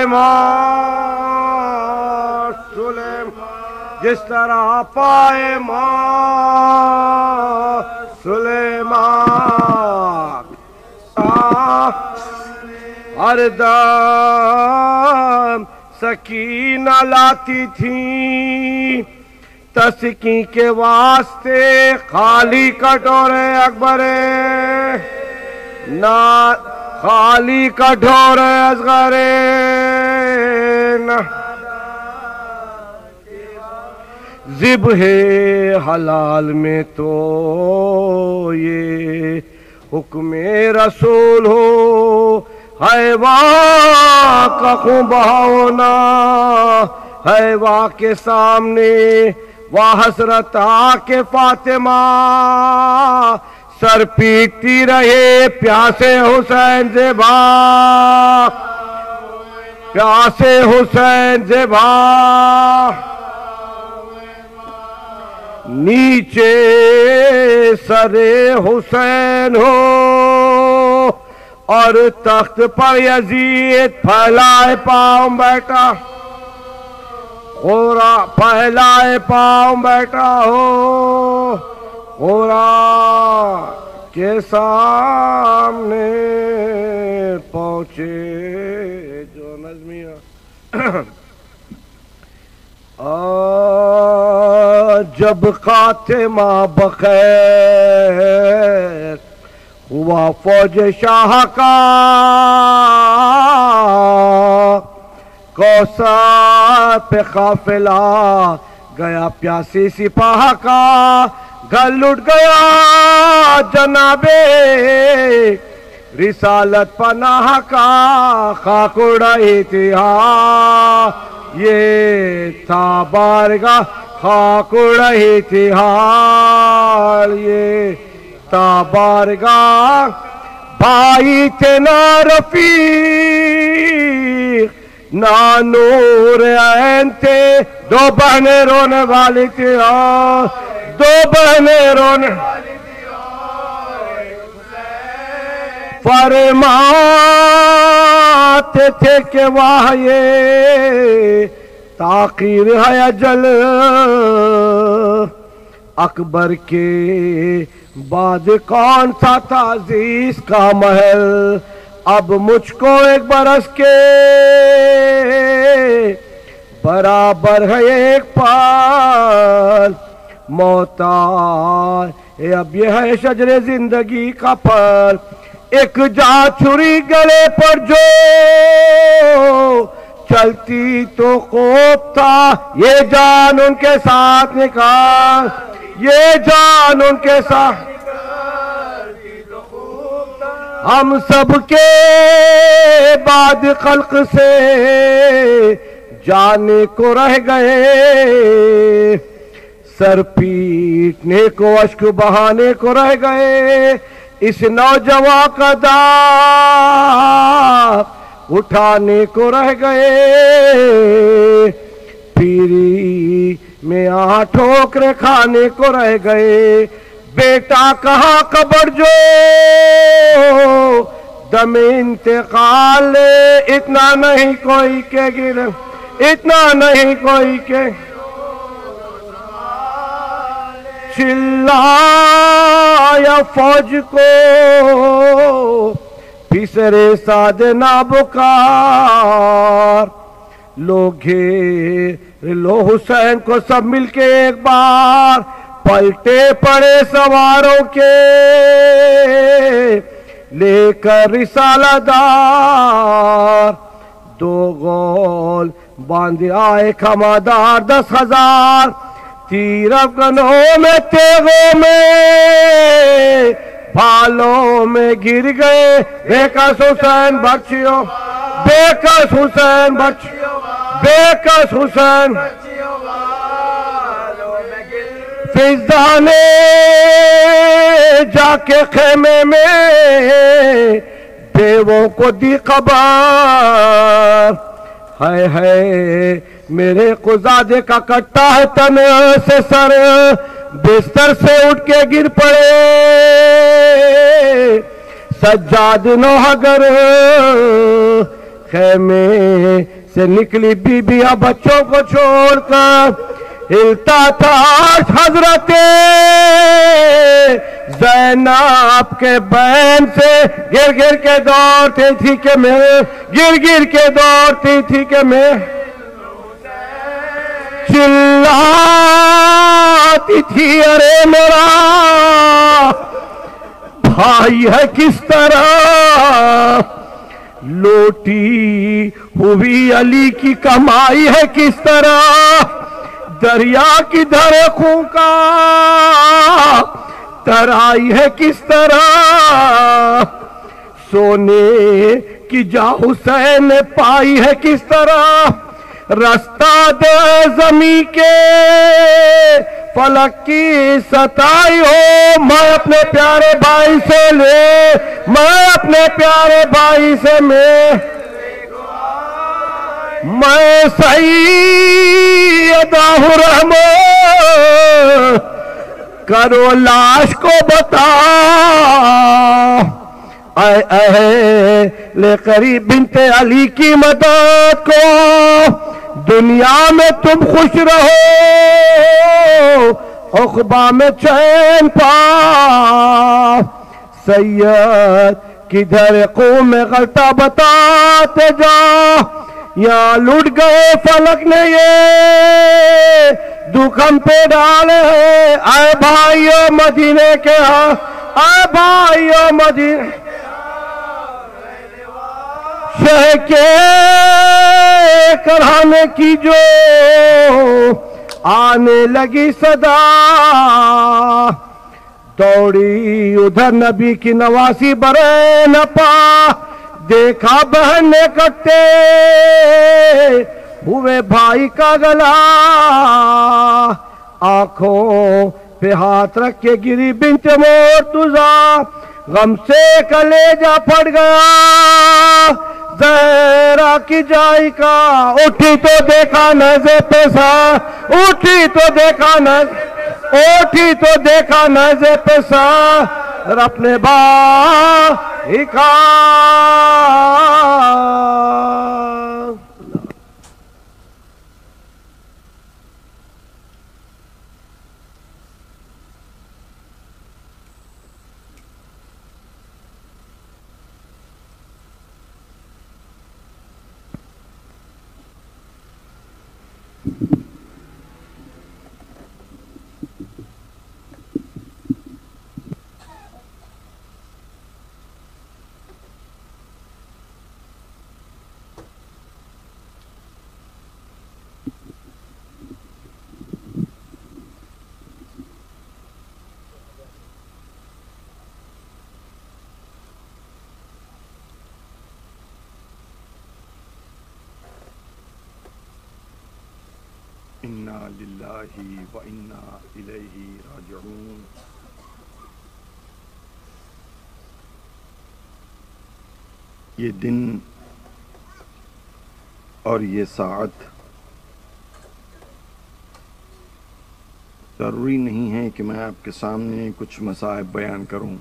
ماں سلیمان، جس طرح پائے ماں سلیمان، ہر دم سکینہ لاتی تھی تسکین کے واسطے خالی کٹورے اکبرے، نہ خالی کٹورے اصغرے، ذبح حلال میں تو یہ حکم رسول ہو، حیوان کا خون بہانا، حیوان کے سامنے وہ حسرت آکے فاطمہ سر پیٹتی رہے، پیاسے حسین زیبا، پیاسے حسین زیبا، نیچے سر حسین ہو اور تخت پر یزید پھیلائے پاؤں بیٹا، خورا پھیلائے پاؤں بیٹا ہو، خورا کے سامنے پہنچے جو نظمیہ جب خاتمہ بخیر ہوا فوج شاہ کا، کوثر پہ قافلہ گیا پیاسی سپاہ کا، گھر لٹ گیا جناب رسالت پناہ کا، خاک اڑائی تھی یہ تھا بارگاہ، خاک اڑائی تھی یہ تھا بارگاہ، بھائی تھے نا رفیق نا نور عین تھے، دو بہنیں رونے والی تھی، دو بہنیں رونے فرماتے تھے کہ واہ یہ تاخیر ہے اجل، اکبر کے بعد کون سا تھا عزیز کا محل، اب مجھ کو ایک برس کے برابر ہے ایک پل، موتار اب یہ ہے شجر زندگی کا پھل، ایک جا چھری گلے پر جو چلتی تو خوب تھا، یہ جان ان کے ساتھ نکال، یہ جان ان کے ساتھ، ہم سب کے بعد خلق سے جانے کو رہ گئے، سر پیٹنے کو اشک بہانے کو رہ گئے، اس نوجوان کا داغ اٹھانے کو رہ گئے، پیری میں ٹھوکرے کھانے کو رہ گئے، بیٹا کہاں قبر جو دم انتقال، اتنا نہیں کوئی کے گر، اتنا نہیں کوئی کے چلایا فوج کو پھسرے ساد نابکار، لوگ گھیر لو حسین کو سب مل کے ایک بار، پلٹے پڑے سواروں کے لے کر رسالہ دار، دو غول باندھے آئے کھمادار 10,000، تیر افغانوں میں تیغوں میں بھالوں میں گر گئے، بےکس حسین بخشیو، بےکس حسین بخشیو، بےکس حسین، فضا نے جا کے خیمے میں بیووں کو دی خبر، ہے میرے قزادے کا کٹا ہے تن سے سر، بستر سے اٹھ کے گر پڑے سجاد نوحگر، خیمے سے نکلی بیبیاں بچوں کو چھوڑ کر، ہلتا تھا حضرت زینب کے بین سے گر گر کے دوڑتی تھی کہ میں گر گر کے دوڑتی تھی کہ میں چلاتی تھی ارے میرا بھائی ہے کس طرح لوٹی ہوئی علی کی کمائی ہے کس طرح دریا کی دھڑکوں کا ترائی ہے کس طرح سونے کی جا حسین نے پائی ہے کس طرح رستہ دے زمیں کے فلک کی ستائی ہو میں اپنے پیارے بھائی سے میں اپنے پیارے بھائی سے میں سیدہ رحمو کرو لاش کو بتا اے اہل قریب بنت علی کی مدد کو دنیا میں تم خوش رہو عقبہ میں چین پا سید کدھر قوم میں غلطہ بتاتے جا یا لٹ گئے فلک نے یہ دکھ ہم پہ ڈالے اے بھائیو مدینے کے اے بھائیو مدینے شہ کے کرانے کی جو آنے لگی صدا دوڑی ادھر نبی کی نواسی برے نہ پا دیکھا بہن نے کٹے ہوئے بھائی کا گلا آنکھوں پہ ہاتھ رکھ کے گری بنت مرتضیٰ غم سے کلیجہ پھٹ گیا زہرا کی جائی کا اٹھی تو دیکھا نیزے پہ سا اٹھی تو دیکھا نیزے پہ سر اپنے بھائی کا انا للہ و انا الیہ راجعون یہ دن اور یہ ساعت ضروری نہیں ہے کہ میں آپ کے سامنے کچھ مصائب بیان کروں.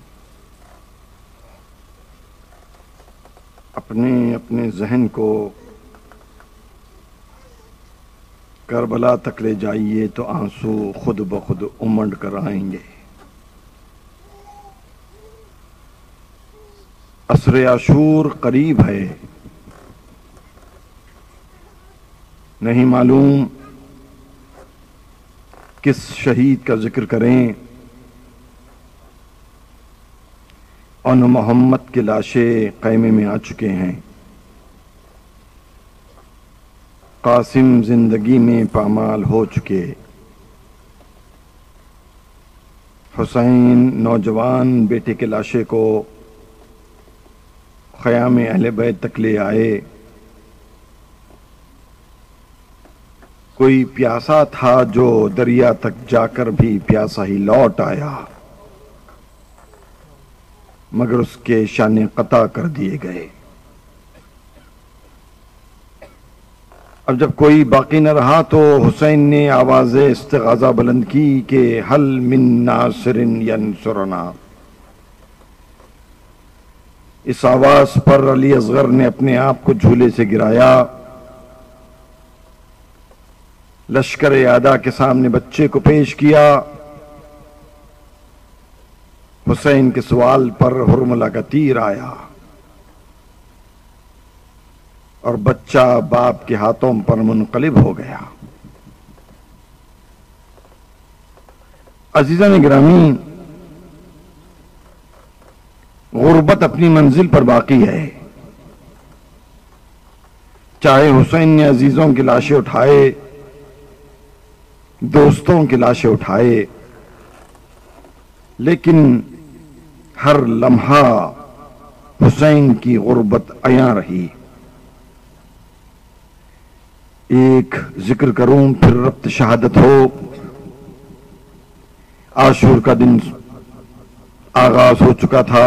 اپنے ذہن کو کربلا تک لے جائیے تو آنسو خود بخود امنڈ کر آئیں گے. عصر عاشور قریب ہے. نہیں معلوم کس شہید کا ذکر کریں. ان محمد کے لاشیں خیمے میں آ چکے ہیں. قاسم زندگی میں پامال ہو چکے. حسین نوجوان بیٹے کے لاشے کو خیام اہل بیت تک لے آئے. کوئی پیاسا تھا جو دریا تک جا کر بھی پیاسا ہی لوٹ آیا، مگر اس کے شانے قطع کر دیے گئے. اب جب کوئی باقی نہ رہا تو حسین نے آواز استغاثہ بلند کی کہ حل من ناصر ینصرنا. اس آواز پر علی اصغر نے اپنے آپ کو جھولے سے گرایا، لشکر اعداء کے سامنے بچے کو پیش کیا۔ حسین کے سوال پر حرملہ کا تیر آیا اور بچہ باپ کے ہاتھوں پر منقلب ہو گیا۔ عزیزان گرامی، غربت اپنی منزل پر باقی ہے۔ چاہے حسین نے عزیزوں کی لاشیں اٹھائے، دوستوں کی لاشیں اٹھائے، لیکن ہر لمحہ حسین کی غربت عیاں رہی۔ ایک ذکر کروں پھر ربط شہادت ہو۔ عاشور کا دن آغاز ہو چکا تھا۔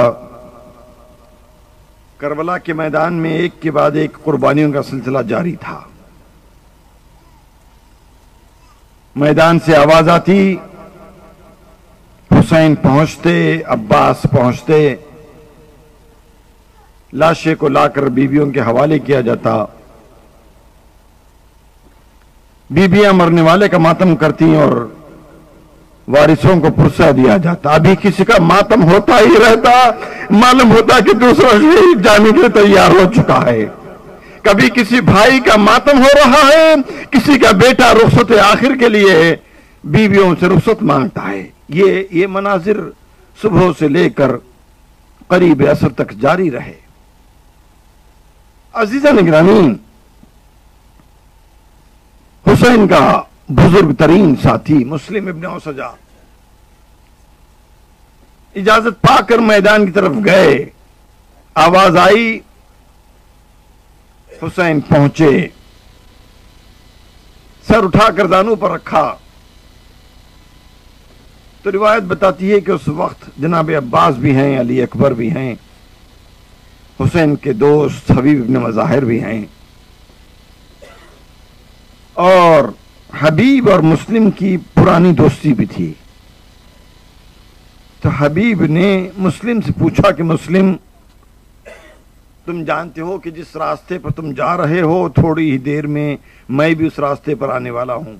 کربلا کے میدان میں ایک کے بعد ایک قربانیوں کا سلسلہ جاری تھا۔ میدان سے آواز آتی، حسین پہنچتے، عباس پہنچتے، لاشیں کو لا کر بیویوں کے حوالے کیا جاتا، بیویاں مرنے والے کا ماتم کرتی اور وارثوں کو پرسہ دیا جاتا۔ ابھی کسی کا ماتم ہوتا ہی رہتا، معلوم ہوتا کہ دوسرا شہید جانے کے لیے تیار ہو چکا ہے۔ کبھی کسی بھائی کا ماتم ہو رہا ہے، کسی کا بیٹا رخصت آخر کے لیے بیویوں سے رخصت مانگتا ہے۔ یہ مناظر صبح سے لے کر قریب عصر تک جاری رہے۔ عزیزان گرامی، حسین کا بزرگ ترین ساتھی مسلم ابن اوسجہ اجازت پا کر میدان کی طرف گئے۔ آواز آئی، حسین پہنچے، سر اٹھا کر دانوں پر رکھا تو روایت بتاتی ہے کہ اس وقت جناب عباس بھی ہیں، علی اکبر بھی ہیں، حسین کے دوست حبیب ابن مظاہر بھی ہیں، اور حبیب اور مسلم کی پرانی دوستی بھی تھی۔ تو حبیب نے مسلم سے پوچھا کہ مسلم، تم جانتے ہو کہ جس راستے پر تم جا رہے ہو تھوڑی ہی دیر میں میں بھی اس راستے پر آنے والا ہوں،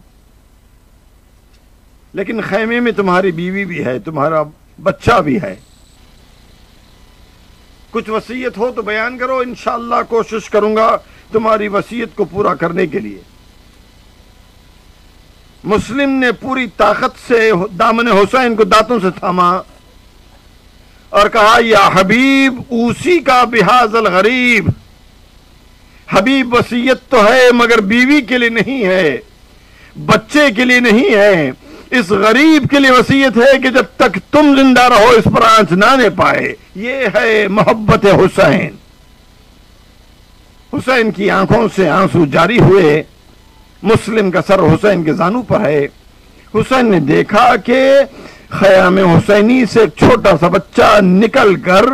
لیکن خیمے میں تمہاری بیوی بھی ہے، تمہارا بچہ بھی ہے، کچھ وصیت ہو تو بیان کرو، انشاءاللہ کوشش کروں گا تمہاری وصیت کو پورا کرنے کے لیے۔ مسلم نے پوری طاقت سے دامن حسین کو دانتوں سے تھاما اور کہا، یا حبیب اوسی کا بہذا الغریب، حبیب وصیت تو ہے مگر بیوی کے لیے نہیں ہے، بچے کے لیے نہیں ہے، اس غریب کے لیے وصیت ہے کہ جب تک تم زندہ رہو اس پر آنچ نہ آنے پائے۔ یہ ہے محبت حسین۔ حسین کی آنکھوں سے آنسو جاری ہوئے، مسلم کا سر حسین کے زانو پر ہے۔ حسین نے دیکھا کہ خیام حسینی سے ایک چھوٹا سا بچہ نکل کر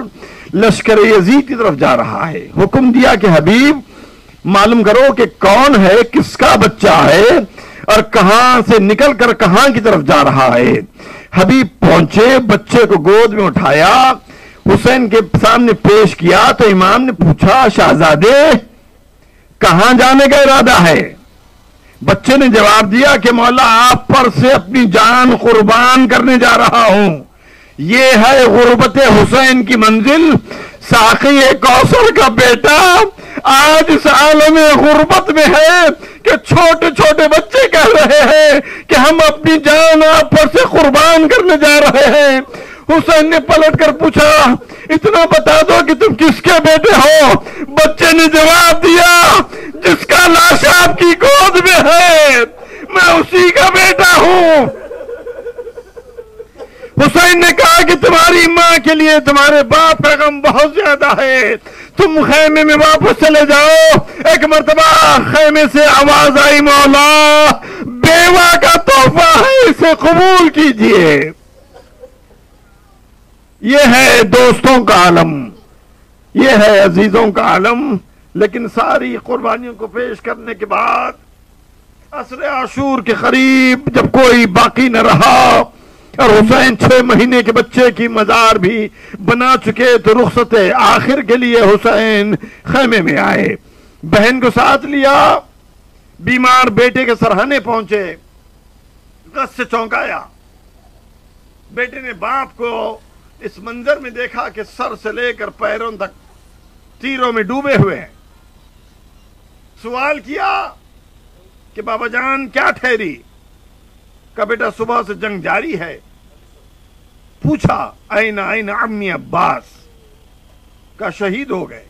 لشکر یزید کی طرف جا رہا ہے۔ حکم دیا کہ حبیب معلوم کرو کہ کون ہے، کس کا بچہ ہے اور کہاں سے نکل کر کہاں کی طرف جا رہا ہے۔ حبیب پہنچے، بچے کو گود میں اٹھایا، حسین کے سامنے پیش کیا تو امام نے پوچھا، شہزادے کہاں جانے کا ارادہ ہے؟ بچے نے جواب دیا کہ مولا آپ پر سے اپنی جان قربان کرنے جا رہا ہوں۔ یہ ہے غربت حسین کی منزل۔ ساقی کوثر کا بیٹا آج اس عالم غربت میں ہے کہ چھوٹے چھوٹے بچے کہہ رہے ہیں کہ ہم اپنی جان آپ پر سے قربان کرنے جا رہے ہیں۔ حسین نے پلٹ کر پوچھا، اتنا بتا دو کہ تم کس کے بیٹے ہو؟ بچے نے جواب دیا، جس کا لاش آپ کی گود میں ہے میں اسی کا بیٹا ہوں۔ حسین نے کہا کہ تمہاری ماں کے لیے تمہارے باپ کا غم بہت زیادہ ہے، تم خیمے میں واپس چلے جاؤ۔ ایک مرتبہ خیمے سے آواز آئی، مولا بیوہ کا تحفہ ہے، اسے قبول کیجئے۔ یہ ہے دوستوں کا عالم، یہ ہے عزیزوں کا عالم۔ لیکن ساری قربانیوں کو پیش کرنے کے بعد عصر عاشور کے قریب جب کوئی باقی نہ رہا، اور حسین 6 مہینے کے بچے کی مزار بھی بنا چکے، تو رخصت آخر کے لیے حسین خیمے میں آئے، بہن کو ساتھ لیا، بیمار بیٹے کے سرہانے پہنچے، غص سے چونکایا۔ بیٹے نے باپ کو اس منظر میں دیکھا کہ سر سے لے کر پیروں تک تیروں میں ڈوبے ہوئے ہیں۔ سوال کیا کہ بابا جان کیا ٹھہری؟ کہ بیٹا صبح سے جنگ جاری ہے۔ پوچھا این عمی عباس؟ کا شہید ہو گئے۔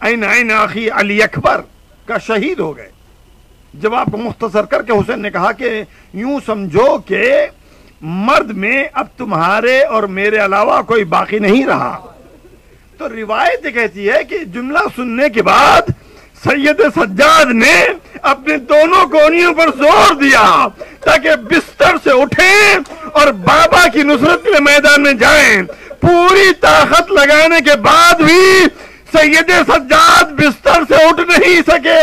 این اخی علی اکبر؟ کا شہید ہو گئے۔ جواب کو مختصر کر کے حسین نے کہا کہ یوں سمجھو کہ مرد میں اب تمہارے اور میرے علاوہ کوئی باقی نہیں رہا۔ تو روایت کہتی ہے کہ جملہ سننے کے بعد سید سجاد نے اپنے دونوں کونیوں پر زور دیا تاکہ بستر سے اٹھیں اور بابا کی نصرت کے میدان میں جائیں۔ پوری طاقت لگانے کے بعد بھی سید سجاد بستر سے اٹھ نہیں سکے۔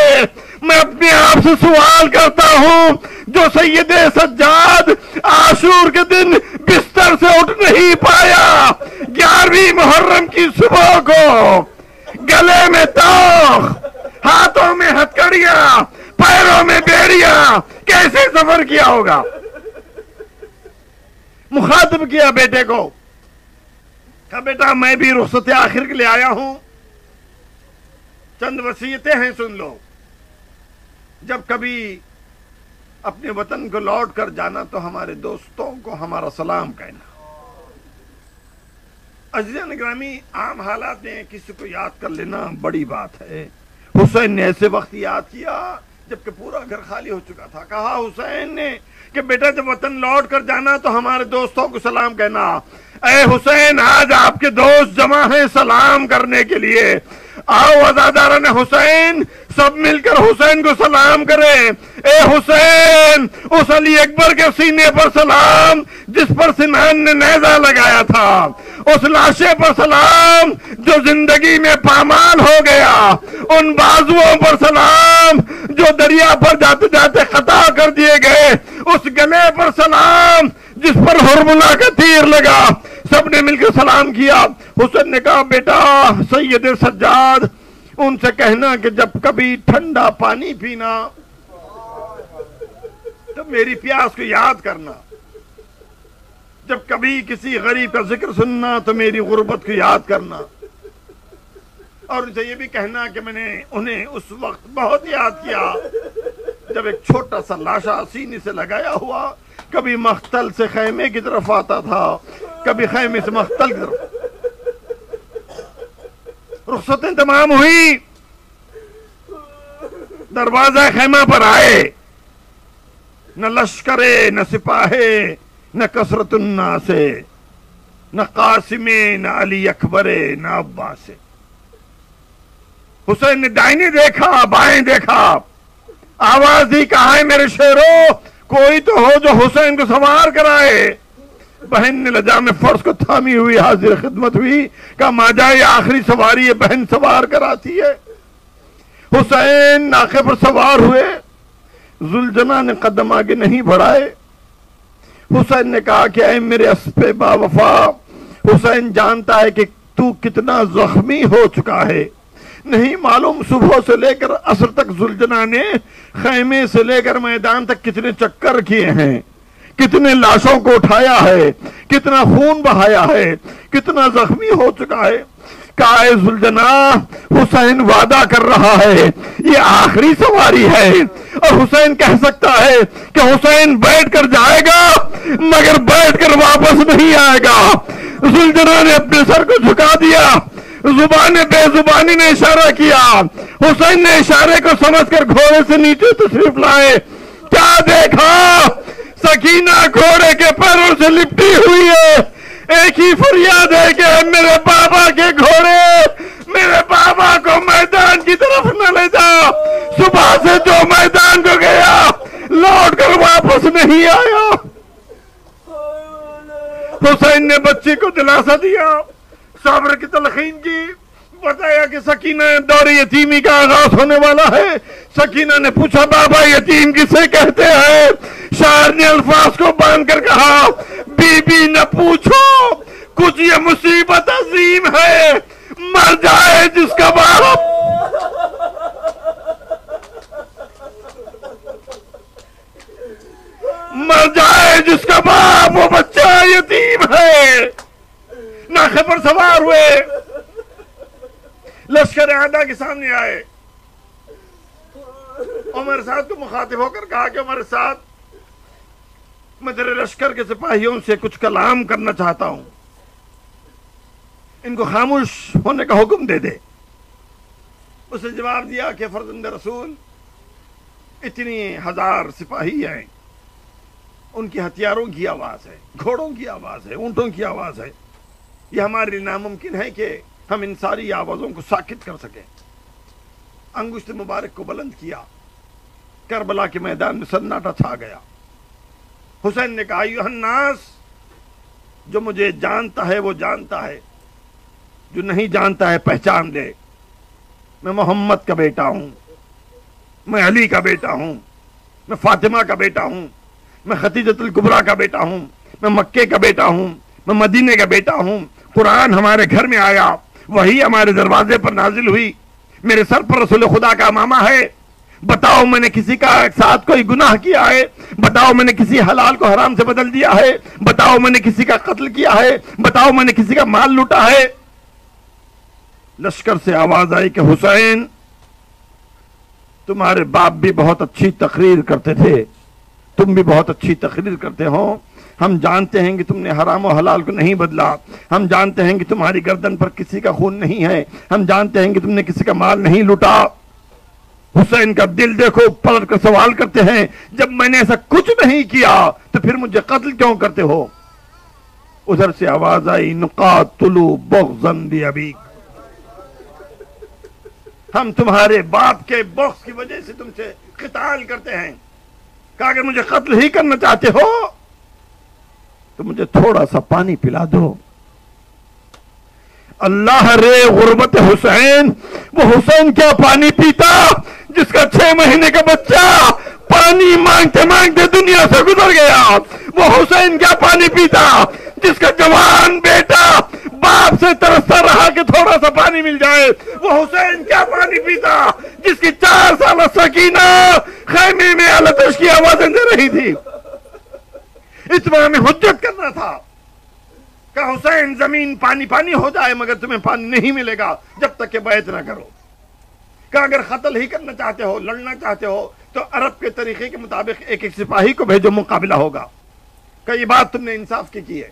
میں اپنے آپ سے سوال کرتا ہوں، جو سید سجاد عاشور کے دن بستر سے اٹھ نہیں پایا، 11ویں محرم کی صبح کو گلے میں توخ، ہاتھوں میں ہتکڑیاں، پیروں میں بیڑیاں، کیسے سفر کیا ہوگا؟ مخاطب کیا بیٹے کو، کہا بیٹا میں بھی رخصت آخر کے لیے آیا ہوں، چند وصیتیں ہیں سن لو۔ جب کبھی اپنے وطن کو لوٹ کر جانا تو ہمارے دوستوں کو ہمارا سلام کہنا۔ عزیزان گرامی، عام حالات میں کسی کو یاد کر لینا بڑی بات ہے۔ حسین نے ایسے وقت یاد کیا جبکہ پورا گھر خالی ہو چکا تھا۔ کہا حسین نے کہ بیٹا جب وطن لوٹ کر جانا تو ہمارے دوستوں کو سلام کہنا۔ اے حسین، آج آپ کے دوست جمع ہیں سلام کرنے کے لیے، آؤ عزاداران حسین سب مل کر حسین کو سلام کریں۔ اے حسین، اس علی اکبر کے سینے پر سلام جس پر سنان نے نیزہ لگایا تھا، اس لاشے پر سلام جو زندگی میں پامال ہو گیا، ان بازوؤں پر سلام جو دریا پر جاتے جاتے خطا کر دیے گئے، اس گلے پر سلام جس پر حرملہ کا تیر لگا۔ سب نے مل کر سلام کیا۔ حسین نے کہا بیٹا سید سجاد، ان سے کہنا کہ جب کبھی ٹھنڈا پانی پینا تو میری پیاس کو یاد کرنا، جب کبھی کسی غریب کا ذکر سننا تو میری غربت کو یاد کرنا، اور ان سے یہ بھی کہنا کہ میں نے انہیں اس وقت بہت یاد کیا جب ایک چھوٹا سا لاشا سینے سے لگایا ہوا کبھی مختل سے خیمے کی طرف آتا تھا، کبھی خیمے سے مختل کی طرف۔ رخصتیں تمام ہوئی، دروازہ خیمہ پر آئے، نہ لشکرے، نہ سپاہے، نہ کثرت الناسے، نہ قاسمے، نہ علی اکبرے، نہ عباسے۔ حسین نے دائیں دیکھا، بائیں دیکھا، آواز دی، کہا ہے میرے شیرو کوئی تو ہو جو حسین کو سوار کرائے۔ بہن نے لجام فرض کو تھامی ہوئی حاضر خدمت ہوئی، کہا ماں جائے آخری سواری ہے، بہن سوار کراتی ہے۔ حسین ناقے پر سوار ہوئے، ذوالجناح نے قدم آگے نہیں بڑھائے۔ حسین نے کہا کہ اے میرے اسپ با وفا، حسین جانتا ہے کہ تو کتنا زخمی ہو چکا ہے، نہیں معلوم صبح سے لے کر عصر تک ذوالجناح نے خیمے سے لے کر میدان تک کتنے چکر کیے ہیں، کتنے لاشوں کو اٹھایا ہے، کتنا خون بہایا ہے، کتنا زخمی ہو چکا ہے۔ کہا اے ذوالجناح، حسین وعدہ کر رہا ہے یہ آخری سواری ہے، اور حسین کہہ سکتا ہے کہ حسین بیٹھ کر جائے گا مگر بیٹھ کر واپس نہیں آئے گا۔ ذوالجناح نے اپنے سر کو جھکا دیا، زبان بے زبانی نے اشارہ کیا، حسین نے اشارے کو سمجھ کر گھوڑے سے نیچے تشریف لائے۔ کیا دیکھا؟ سکینہ گھوڑے کے پیروں سے لپٹی ہوئی ہے، ایک ہی فریاد ہے کہ میرے بابا کے گھوڑے، میرے بابا کو میدان کی طرف نہ لے جا۔ صبح سے جو میدان کو گیا لوٹ کر واپس نہیں آیا۔ حسین نے بچی کو دلاسا دیا، صبر کی تلقین کی، بتایا کہ سکینہ دور یتیمی کا آغاز ہونے والا ہے. سکینہ نے پوچھا بابا یتیم کسے کہتے ہیں؟ شاعر نے الفاظ کو باندھ کر کہا بی بی نہ پوچھو کچھ یہ مصیبت عظیم ہے، مر جائے جس کا باپ مر جائے جس کا باپ وہ بچہ یتیم ہے. ناخے پر سوار ہوئے لشکر اعداء کے سامنے آئے. عمر سعد کو مخاطب ہو کر کہا کہ عمر سعد میں تیرے لشکر کے سپاہیوں سے کچھ کلام کرنا چاہتا ہوں، ان کو خاموش ہونے کا حکم دے دے. اس نے جواب دیا کہ فرزند رسول اتنی 1000 سپاہی ہیں، ان کی ہتھیاروں کی آواز ہے، گھوڑوں کی آواز ہے، اونٹوں کی آواز ہے، یہ ہمارے لیے ناممکن ہے کہ ہم ان ساری آوازوں کو ساکت کر سکیں. انگشت مبارک کو بلند کیا، کربلا کے میدان میں سناٹا چھا گیا. حسین نے کہا ایھا الناس، جو مجھے جانتا ہے وہ جانتا ہے، جو نہیں جانتا ہے پہچان لے. میں محمد کا بیٹا ہوں، میں علی کا بیٹا ہوں، میں فاطمہ کا بیٹا ہوں، میں خدیجۃ الکبریٰ کا بیٹا ہوں، میں مکے کا بیٹا ہوں، میں مدینے کا بیٹا ہوں. قرآن ہمارے گھر میں آیا، وہی ہمارے دروازے پر نازل ہوئی، میرے سر پر رسول خدا کا امامہ ہے. بتاؤ میں نے کسی کا ساتھ کوئی گناہ کیا ہے؟ بتاؤ میں نے کسی حلال کو حرام سے بدل دیا ہے؟ بتاؤ میں نے کسی کا قتل کیا ہے؟ بتاؤ میں نے کسی کا مال لوٹا ہے؟ لشکر سے آواز آئی کہ حسین تمہارے باپ بھی بہت اچھی تقریر کرتے تھے، تم بھی بہت اچھی تقریر کرتے ہو. ہم جانتے ہیں کہ تم نے حرام و حلال کو نہیں بدلا، ہم جانتے ہیں کہ تمہاری گردن پر کسی کا خون نہیں ہے، ہم جانتے ہیں کہ تم نے کسی کا مال نہیں لوٹا. حسین کا دل دیکھو، پلٹ کر سوال کرتے ہیں جب میں نے ایسا کچھ نہیں کیا تو پھر مجھے قتل کیوں کرتے ہو؟ ادھر سے آواز آئی نقاتلوا بغضا بابیک، ہم تمہارے باپ کے بغض کی وجہ سے تم سے قتال کرتے ہیں. کہا اگر مجھے قتل ہی کرنا چاہتے ہو تو مجھے تھوڑا سا پانی پلا دو. اللہ رے غربت حسین، وہ حسین کیا پانی پیتا جس کا 6 مہینے کا بچہ پانی مانگتے مانگتے دنیا سے گزر گیا. وہ حسین کیا پانی پیتا جس کا جوان بیٹا باپ سے ترستا رہا کہ تھوڑا سا پانی مل جائے. وہ حسین کیا پانی پیتا جس کی 4 سالہ سکینہ خیمے میں آلتش کی آوازیں دے رہی تھی. اتمام حجت کرنا تھا کہ حسین زمین پانی پانی ہو جائے مگر تمہیں پانی نہیں ملے گا جب تک کہ بیعت نہ کرو. کہ اگر قتل ہی کرنا چاہتے ہو، لڑنا چاہتے ہو تو عرب کے طریقے کے مطابق ایک ایک سپاہی کو بھیجو، مقابلہ ہوگا. کہ یہ بات تم نے انصاف کی ہے.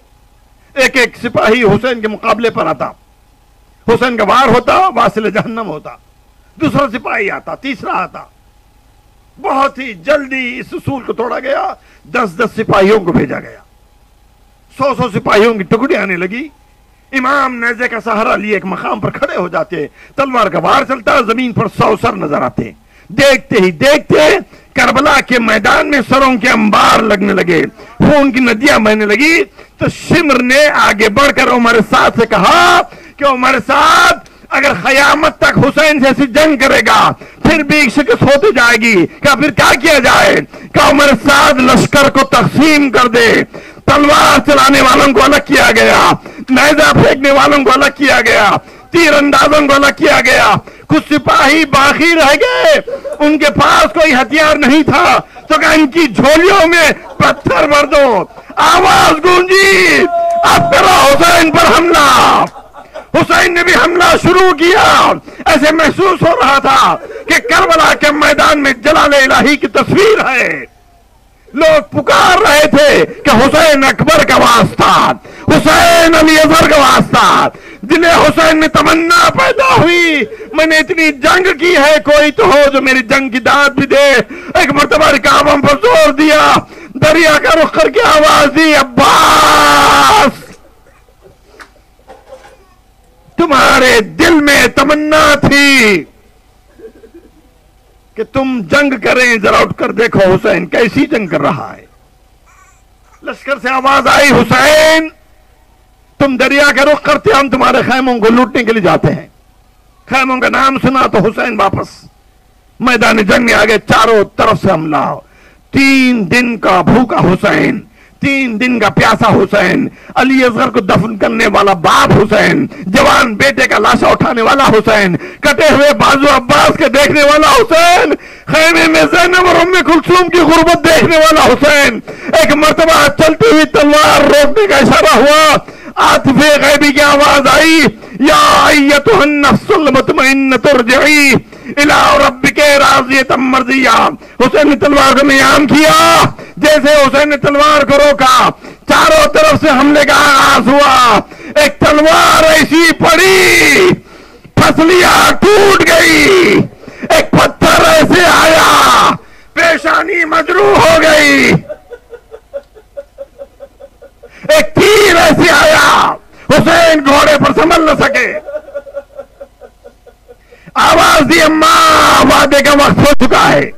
ایک ایک سپاہی حسین کے مقابلے پر آتا، حسین کا وار ہوتا، واصل جہنم ہوتا. دوسرا سپاہی آتا، تیسرا آتا. بہت ہی جلدی اس اصول کو توڑا گیا. 10 سپاہیوں کو بھیجا گیا. 100 سپاہیوں کی ٹکڑی آنے لگی. امام نیزے کا سہارا لیے ایک مقام پر کھڑے ہو جاتے، تلوار کا وار چلتا، زمین پر 100 سر نظر آتے. دیکھتے ہی دیکھتے کربلا کے میدان میں سروں کے انبار لگنے لگے، خون کی ندیاں بہنے لگی. تو شمر نے آگے بڑھ کر عمر سعد سے کہا کہ عمر سعد اگر قیامت تک حسین سے ایسی جنگ کرے گا پھر بھی شکست ہوتی جائے گی. کہ پھر کیا کیا جائے؟ کہ عمر سعد لشکر کو تقسیم کر دے. تلوار چلانے والوں کو الگ کیا گیا، نیزہ پھینکنے والوں کو الگ کیا گیا، تیر اندازوں کو الگ کیا گیا. کچھ سپاہی باقی رہ گئے، ان کے پاس کوئی ہتھیار نہیں تھا تو کہ ان کی جھولیوں میں پتھر بھر دو. آواز گونجی اب کرو حسین پر حملہ. حسین نے بھی حملہ شروع کیا. ایسے محسوس ہو رہا تھا کہ کربلا کے میدان میں جلال الہی کی تصویر ہے. لوگ پکار رہے تھے کہ حسین اکبر کا واسطہ، حسین علی اصغر کا واسطہ. دل حسین میں تمنا پیدا ہوئی میں نے اتنی جنگ کی ہے، کوئی تو ہو جو میری جنگ کی داد بھی دے. ایک مرتبہ رکابوں پر زور دیا، دریا کا رخ کر کے آواز دی عباس تمہارے دل میں تمنا تھی کہ تم جنگ کریں، ذرا اٹھ کر دیکھو حسین کیسی جنگ کر رہا ہے. لشکر سے آواز آئی حسین تم دریا کا رخ کرتے، ہم تمہارے خیموں کو لوٹنے کے لیے جاتے ہیں. خیموں کا نام سنا تو حسین واپس میدان جنگ میں آگے، چاروں طرف سے حملہ، 3 دن کا بھوکا حسین، 3 دن کا پیاسا حسین، علی اصغر کو دفن کرنے والا باپ حسین، جوان بیٹے کا لاشا اٹھانے والا حسین، کٹے ہوئے بازو عباس کے دیکھنے والا حسین، خیمے میں زینب اور ام کلثوم کی غربت دیکھنے والا حسین، ایک مرتبہ چلتی ہوئی تلوار روکنے کا اشارہ ہوا، عاطف غیبی کی آواز آئی، یا ایتھا النفس المطمئنۃ ارجعی الی ربک راضیۃ مرضیہ۔ حسین نے تلوار کو نیام کیا، جیسے حسین نے تلوار کو روکا چاروں طرف سے حملے کا آغاز ہوا، ایک تلوار ایسی پڑی پھسلیاں ٹوٹ گئی، ایک پتھر ایسے آیا پیشانی مجروح ہو گئی، ایک تیر ایسے آیا حسین گھوڑے پر سنبھل نہ سکے، آواز دی اماں وعدے کا وقت ہو چکا ہے۔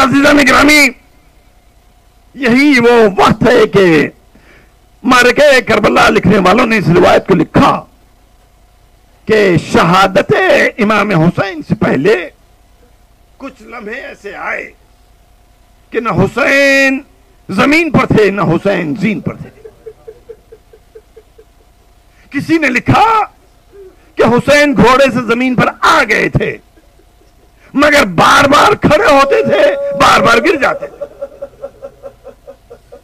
عزیزان گرامی، یہی وہ وقت ہے کہ معرکہ کربلا لکھنے والوں نے اس روایت کو لکھا کہ شہادت امام حسین سے پہلے کچھ لمحے ایسے آئے کہ نہ حسین زمین پر تھے نہ حسین زین پر تھے۔ کسی نے لکھا کہ حسین گھوڑے سے زمین پر آ گئے تھے مگر بار بار کھڑے ہوتے تھے، بار بار گر جاتے تھے۔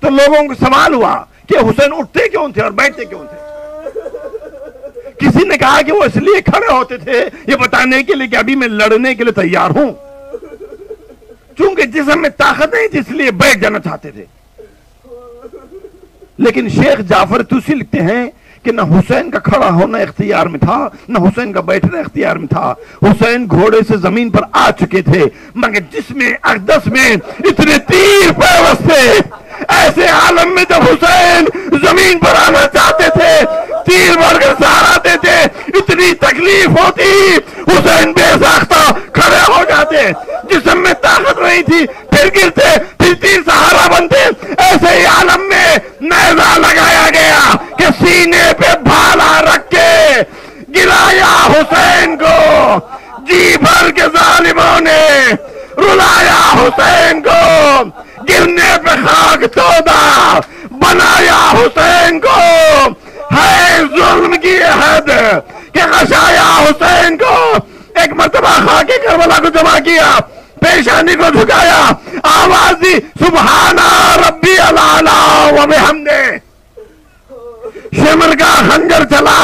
تو لوگوں کو سوال ہوا کہ حسین اٹھتے کیوں تھے اور بیٹھتے کیوں تھے؟ کسی نے کہا کہ وہ اس لیے کھڑے ہوتے تھے یہ بتانے کے لیے کہ ابھی میں لڑنے کے لیے تیار ہوں، چونکہ جسم میں طاقت نہیں تھی اس لیے بیٹھ جانا چاہتے تھے۔ لیکن شیخ جعفر طوسی لکھتے ہیں کہ نہ حسین کا کھڑا ہونا اختیار میں تھا نہ حسین کا بیٹھنا اختیار میں تھا، حسین گھوڑے سے زمین پر آ چکے تھے مگر جسم اقدس میں اتنے تیر پیوست تھے، ایسے عالم میں جب حسین زمین پر آنا چاہتے تھے تیر مار کر سہارا دیتے، اتنی تکلیف ہوتی حسین بے ساختہ کھڑے ہو جاتے، جسم میں طاقت نہیں تھی پھر گرتے پھر تیر سہارا بنتے۔ ایسے ہی عالم میں نیزہ لگایا گیا کہ سینے پہ بھالا رکھ کے گرایا حسین کو، جی بھر کے ظالموں نے رلایا حسین کو، گرنے پہ خاک تودا بنایا حسین کو، ہے ظلم کی حد کہ غشایا حسین کو۔ ایک مرتبہ خاک کربلا کو جمع کیا، پیشانی کو جھکایا، آواز دی سبحان ربی الاعلی و بحمدہ، شمر کا خنجر چلا۔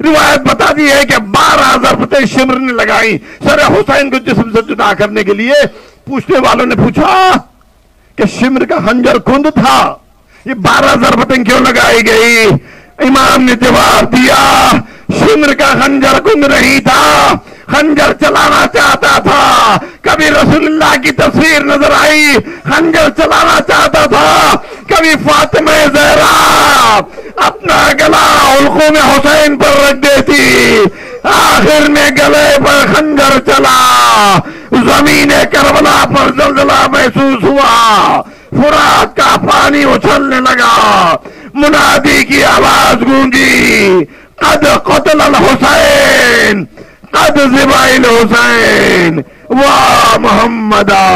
روایت بتاتی ہے کہ 12 ضربتیں شمر نے لگائی سر حسین کو جسم سے جدا کرنے کے لیے۔ پوچھنے والوں نے پوچھا کہ شمر کا خنجر کند تھا، یہ 12 ضربتیں کیوں لگائی گئی؟ امام نے جواب دیا شمر کا خنجر کند نہیں تھا، خنجر چلانا چاہتا تھا، کبھی رسول اللہ کی تصویر نظر آئی خنجر چلانا چاہتا تھا، کبھی فاطمہ زہرا اپنا گلا حلقوم حسین پر رکھ دیتی، آخر میں گلے پر خنجر چلا، زمین کربلا پر زلزلہ محسوس ہوا، فرات کا پانی اچھلنے لگا، منادی کی آواز گونجی قد قتل الحسین قد ذبح الحسین واہ محمدا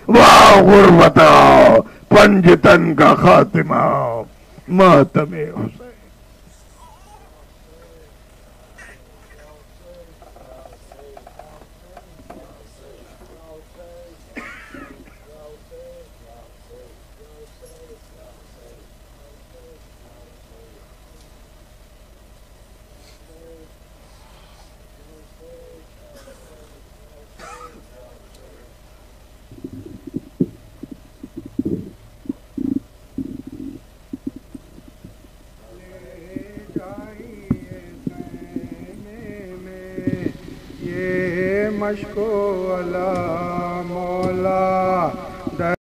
واہ غربتا پنجتن کا خاتمہ ماتم حسین۔ مشکو علی مولا